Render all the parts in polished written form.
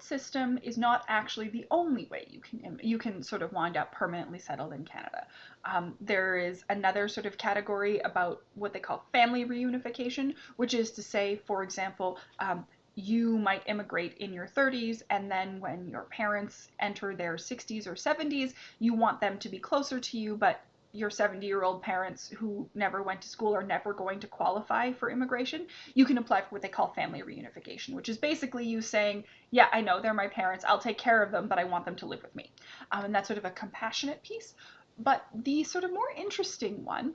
court system is not actually the only way you can sort of wind up permanently settled in Canada. There is another sort of category about what they call family reunification, which is to say, for example, you might immigrate in your 30s, and then when your parents enter their 60s or 70s, you want them to be closer to you, but your 70-year-old parents who never went to school are never going to qualify for immigration. You can apply for what they call family reunification, which is basically you saying, yeah, I know they're my parents, I'll take care of them, but I want them to live with me. And that's sort of a compassionate piece. But the sort of more interesting one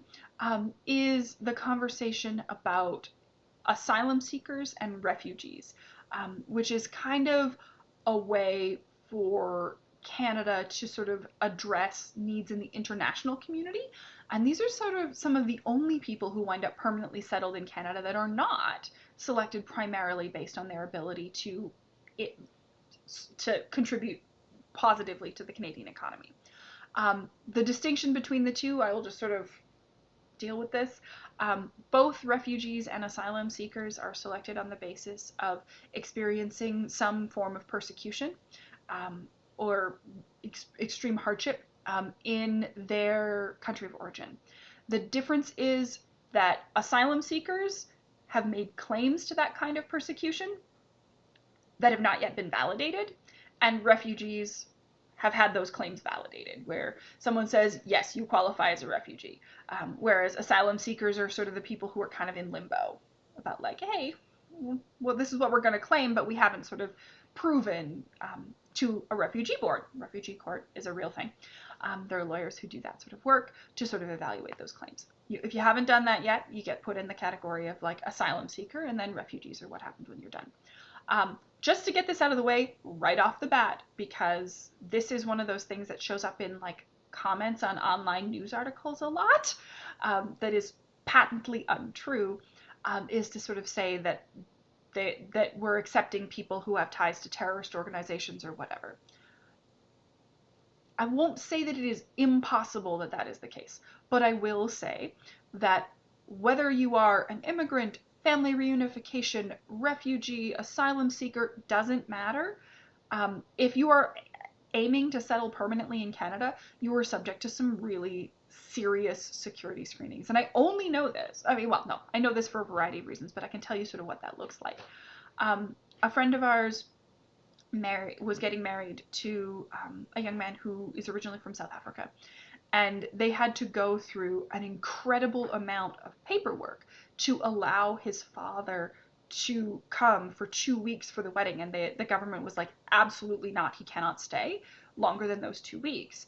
is the conversation about asylum seekers and refugees, which is kind of a way for Canada to sort of address needs in the international community. And these are sort of some of the only people who wind up permanently settled in Canada that are not selected primarily based on their ability to contribute positively to the Canadian economy. The distinction between the two, I will just sort of deal with this. Both refugees and asylum seekers are selected on the basis of experiencing some form of persecution or extreme hardship in their country of origin. The difference is that asylum seekers have made claims to that kind of persecution that have not yet been validated, and refugees have had those claims validated, where someone says, yes, you qualify as a refugee. Whereas asylum seekers are sort of the people who are kind of in limbo about like, hey, well, this is what we're going to claim, but we haven't sort of proven to a refugee board. Refugee court is a real thing. There are lawyers who do that sort of work to sort of evaluate those claims. If you haven't done that yet, you get put in the category of like asylum seeker, and then refugees are what happens when you're done. Just to get this out of the way right off the bat, because this is one of those things that shows up in like comments on online news articles a lot, that is patently untrue, is to sort of say that that we're accepting people who have ties to terrorist organizations or whatever. I won't say that it is impossible that that is the case, but I will say that whether you are an immigrant, family reunification, refugee, asylum seeker, doesn't matter. If you are aiming to settle permanently in Canada, you are subject to some really serious security screenings. And I only know this, I know this for a variety of reasons, but I can tell you sort of what that looks like. A friend of ours was getting married to a young man who is originally from South Africa. And they had to go through an incredible amount of paperwork to allow his father to come for 2 weeks for the wedding. And the government was like, absolutely not, he cannot stay longer than those 2 weeks,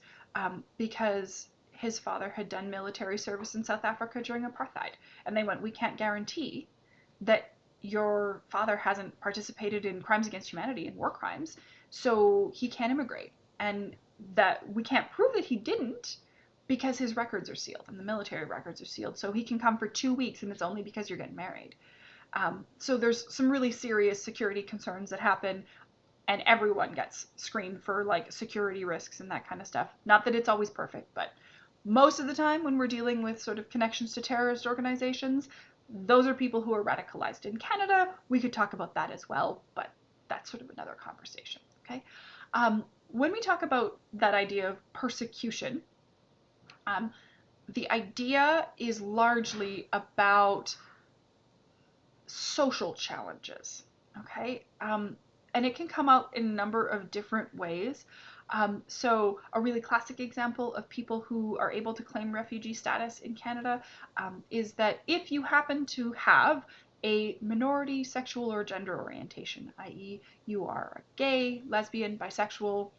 because his father had done military service in South Africa during apartheid. And they went, we can't guarantee that your father hasn't participated in crimes against humanity and war crimes, so he can't immigrate. And that we can't prove that he didn't, because his records are sealed and the military records are sealed. So he can come for 2 weeks, and it's only because you're getting married. So there's some really serious security concerns that happen, and everyone gets screened for like security risks and that kind of stuff. Not that it's always perfect, but most of the time when we're dealing with sort of connections to terrorist organizations, those are people who are radicalized in Canada. We could talk about that as well, but that's sort of another conversation, okay? When we talk about that idea of persecution, the idea is largely about social challenges, okay? And it can come out in a number of different ways. So a really classic example of people who are able to claim refugee status in Canada is that if you happen to have a minority sexual or gender orientation, i.e. you are a gay, lesbian, bisexual,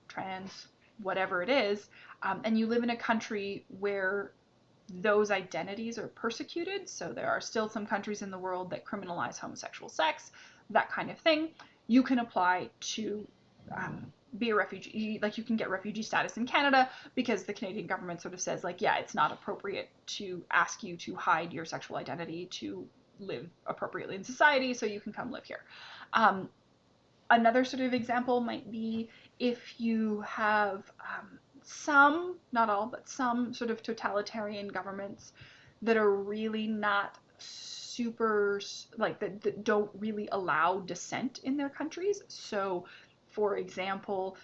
trans, whatever it is, and you live in a country where those identities are persecuted, so there are still some countries in the world that criminalize homosexual sex, that kind of thing, you can apply to be a refugee. Like, you can get refugee status in Canada because the Canadian government sort of says, like, yeah, it's not appropriate to ask you to hide your sexual identity to live appropriately in society, so you can come live here. Another sort of example might be if you have some, not all, but some sort of totalitarian governments that are really not that don't really allow dissent in their countries. So, for example,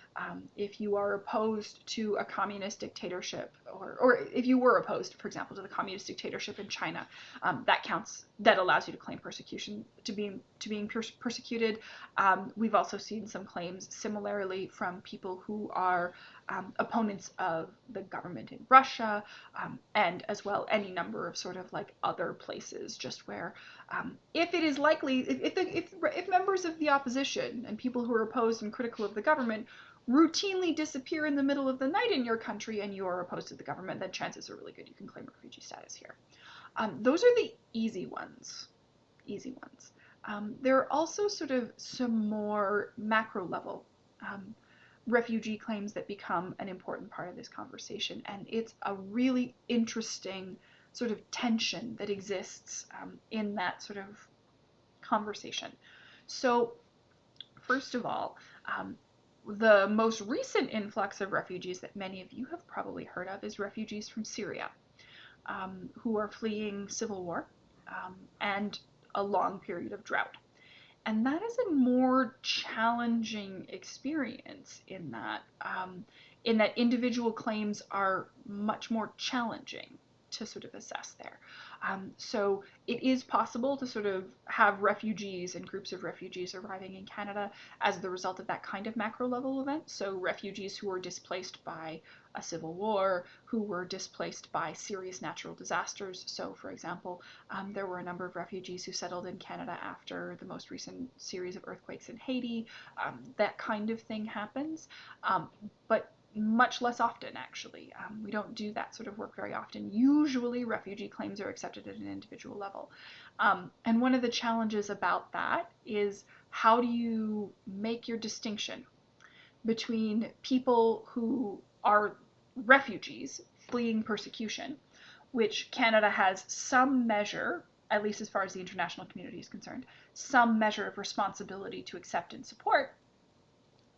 if you are opposed to a communist dictatorship, or if you were opposed, for example, to the communist dictatorship in China, that allows you to claim persecution, to being persecuted. We've also seen some claims similarly from people who are opponents of the government in Russia, and as well any number of sort of like other places, just where if it is likely, if members of the opposition and people who are opposed and critical of the government routinely disappear in the middle of the night in your country and you are opposed to the government, then chances are really good you can claim refugee status here. Those are the easy ones. There are also sort of some more macro level refugee claims that become an important part of this conversation, and it's a really interesting sort of tension that exists in that sort of conversation. So, first of all, the most recent influx of refugees that many of you have probably heard of is refugees from Syria, who are fleeing civil war and a long period of drought. And that is a more challenging experience in that individual claims are much more challenging to sort of assess there. So it is possible to sort of have refugees and groups of refugees arriving in Canada as the result of that kind of macro level event. So refugees who were displaced by a civil war, who were displaced by serious natural disasters. So, for example, there were a number of refugees who settled in Canada after the most recent series of earthquakes in Haiti. That kind of thing happens, but much less often, actually. We don't do that sort of work very often. Usually, refugee claims are accepted at an individual level. And one of the challenges about that is, how do you make your distinction between people who are refugees fleeing persecution, which Canada has some measure, at least as far as the international community is concerned, some measure of responsibility to accept and support,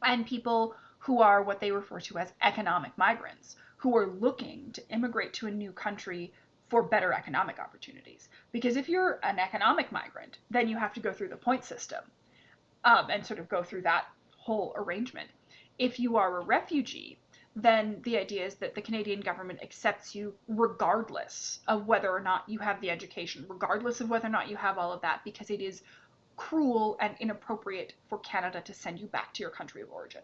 and people who are what they refer to as economic migrants, who are looking to immigrate to a new country for better economic opportunities. Because if you're an economic migrant, then you have to go through the point system and sort of go through that whole arrangement. If you are a refugee, then the idea is that the Canadian government accepts you regardless of whether or not you have the education, regardless of whether or not you have all of that, because it is cruel and inappropriate for Canada to send you back to your country of origin.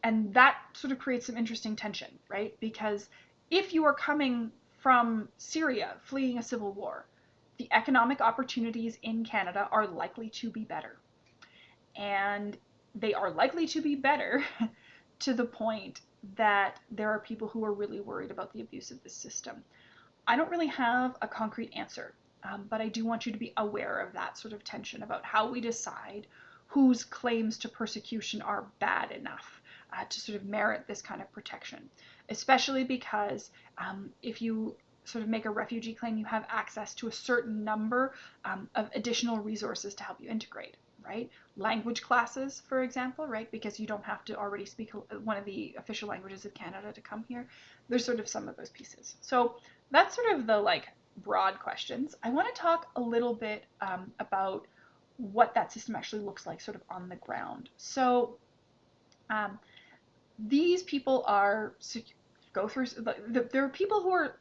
And that sort of creates some interesting tension, right? Because if you are coming from Syria, fleeing a civil war, the economic opportunities in Canada are likely to be better. And they are likely to be better to the point that there are people who are really worried about the abuse of this system. I don't really have a concrete answer, but I do want you to be aware of that sort of tension about how we decide whose claims to persecution are bad enough to sort of merit this kind of protection, especially because if you sort of make a refugee claim, you have access to a certain number of additional resources to help you integrate, right? Language classes, for example, right? Because you don't have to already speak one of the official languages of Canada to come here. There's sort of some of those pieces. So that's sort of the like broad questions. I want to talk a little bit about what that system actually looks like sort of on the ground. So these people are there are people who are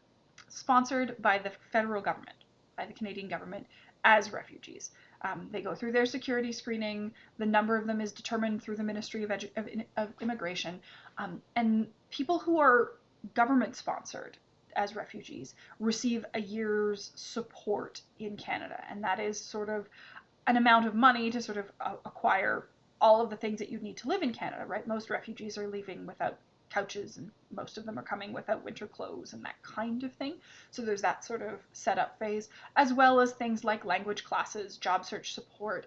sponsored by the federal government, by the Canadian government, as refugees. They go through their security screening. The number of them is determined through the Ministry of Immigration. And people who are government sponsored as refugees receive a year's support in Canada. And that is sort of an amount of money to sort of acquire all of the things that you need to live in Canada, right? Most refugees are leaving without couches, and most of them are coming without winter clothes and that kind of thing. So there's that sort of setup phase, as well as things like language classes, job search support,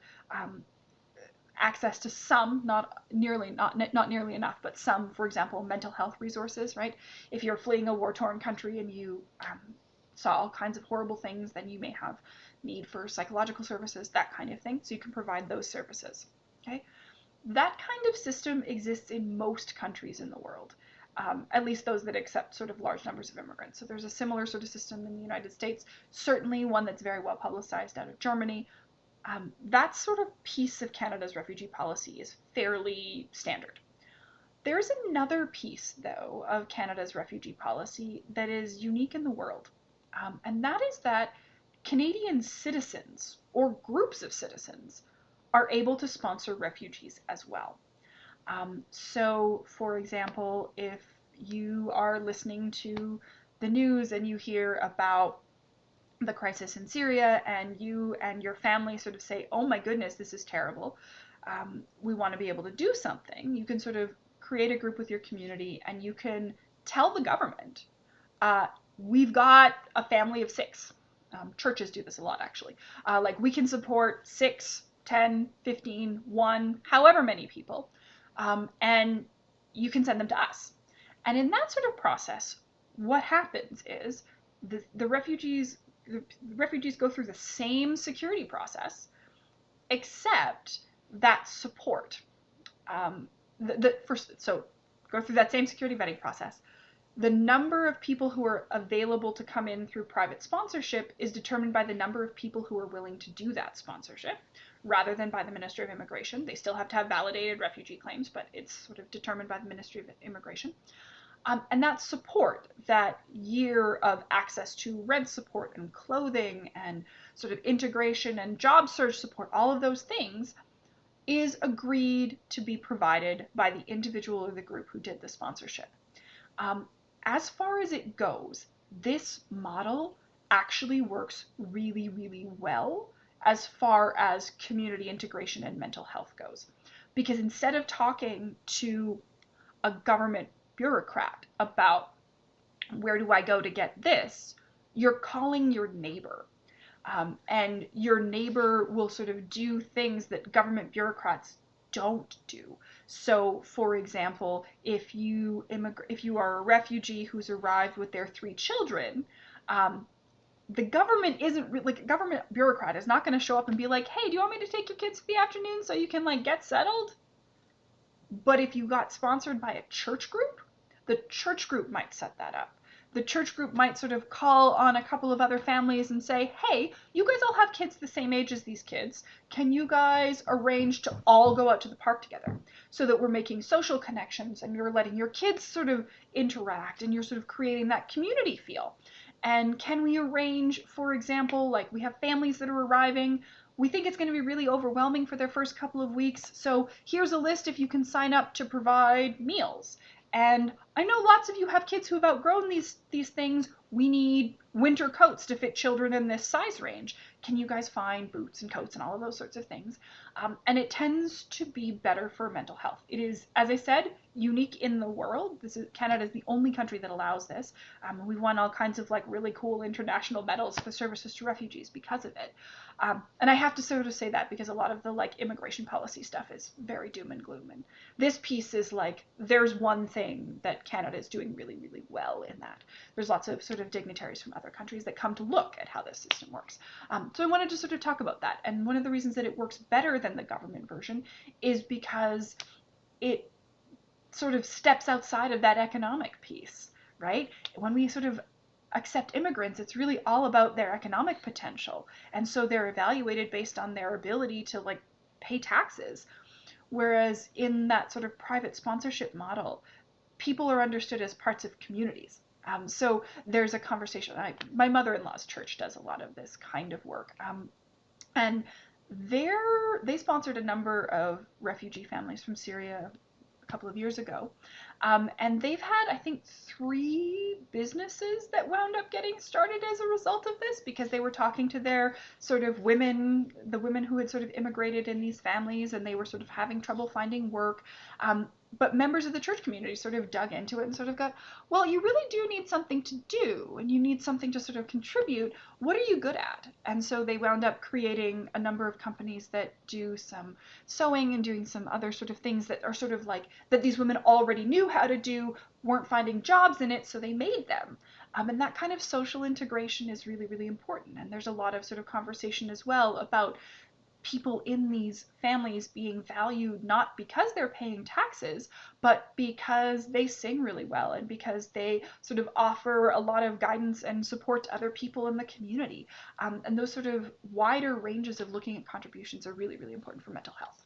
access to some, not nearly enough, but some, for example, mental health resources, right? If you're fleeing a war-torn country and you saw all kinds of horrible things, then you may have need for psychological services, that kind of thing. So you can provide those services, okay? That kind of system exists in most countries in the world. at least those that accept sort of large numbers of immigrants. So there's a similar sort of system in the United States, certainly one that's very well publicized out of Germany. That sort of piece of Canada's refugee policy is fairly standard. There's another piece, though, of Canada's refugee policy that is unique in the world, and that is that Canadian citizens, or groups of citizens, are able to sponsor refugees as well. So, for example, if you are listening to the news and you hear about the crisis in Syria and you and your family sort of say, oh my goodness, this is terrible, we want to be able to do something, you can sort of create a group with your community and you can tell the government, we've got a family of 6. Churches do this a lot, actually. Like, we can support 6, 10, 15, 1, however many people, and you can send them to us. And in that sort of process, what happens is the refugees go through the same security process, except that support. So go through that same security vetting process. The number of people who are available to come in through private sponsorship is determined by the number of people who are willing to do that sponsorship, rather than by the Ministry of Immigration. They still have to have validated refugee claims, but it's sort of determined by the Ministry of Immigration. And that support, that year of access to rent support and clothing and sort of integration and job search support, all of those things, is agreed to be provided by the individual or the group who did the sponsorship. As far as it goes, this model actually works really, really well as far as community integration and mental health goes. Because instead of talking to a government bureaucrat about where do I go to get this, you're calling your neighbor. And your neighbor will sort of do things that government bureaucrats don't do. So, for example, if you are a refugee who's arrived with their 3 children, the government isn't like a government bureaucrat is not going to show up and be like, hey, do you want me to take your kids for the afternoon so you can like get settled? But if you got sponsored by a church group, the church group might set that up. The church group might sort of call on a couple of other families and say, hey, you guys all have kids the same age as these kids. Can you guys arrange to all go out to the park together, so that we're making social connections and you're letting your kids sort of interact and you're sort of creating that community feel? And can we arrange, for example, like we have families that are arriving, we think it's going to be really overwhelming for their first couple of weeks, so here's a list if you can sign up to provide meals. And I know lots of you have kids who have outgrown these things. We need winter coats to fit children in this size range. Can you guys find boots and coats and all of those sorts of things? And it tends to be better for mental health. It is, as I said, unique in the world. Canada is the only country that allows this. We've won all kinds of like really cool international medals for services to refugees because of it. And I have to sort of say that because a lot of the like immigration policy stuff is very doom and gloom. And this piece is like, there's one thing that Canada is doing really, really well in that. There's lots of sort of dignitaries from other countries that come to look at how this system works. So I wanted to sort of talk about that. And one of the reasons that it works better than the government version is because it sort of steps outside of that economic piece, right? When we sort of accept immigrants, it's really all about their economic potential. And so they're evaluated based on their ability to like pay taxes. Whereas in that sort of private sponsorship model, people are understood as parts of communities. So there's a conversation. My mother-in-law's church does a lot of this kind of work. And they sponsored a number of refugee families from Syria a couple of years ago. And they've had, I think, 3 businesses that wound up getting started as a result of this, because they were talking to their sort of the women who had sort of immigrated in these families, and they were sort of having trouble finding work. But members of the church community sort of dug into it and sort of got, well, you really do need something to do, and you need something to sort of contribute. What are you good at? And so they wound up creating a number of companies that do some sewing and doing some other sort of things that are sort of like, that these women already knew how to do, weren't finding jobs in it, so they made them. And that kind of social integration is really, really important. And there's a lot of sort of conversation as well about people in these families being valued not because they're paying taxes, but because they sing really well and because they sort of offer a lot of guidance and support to other people in the community. And those sort of wider ranges of looking at contributions are really, really important for mental health.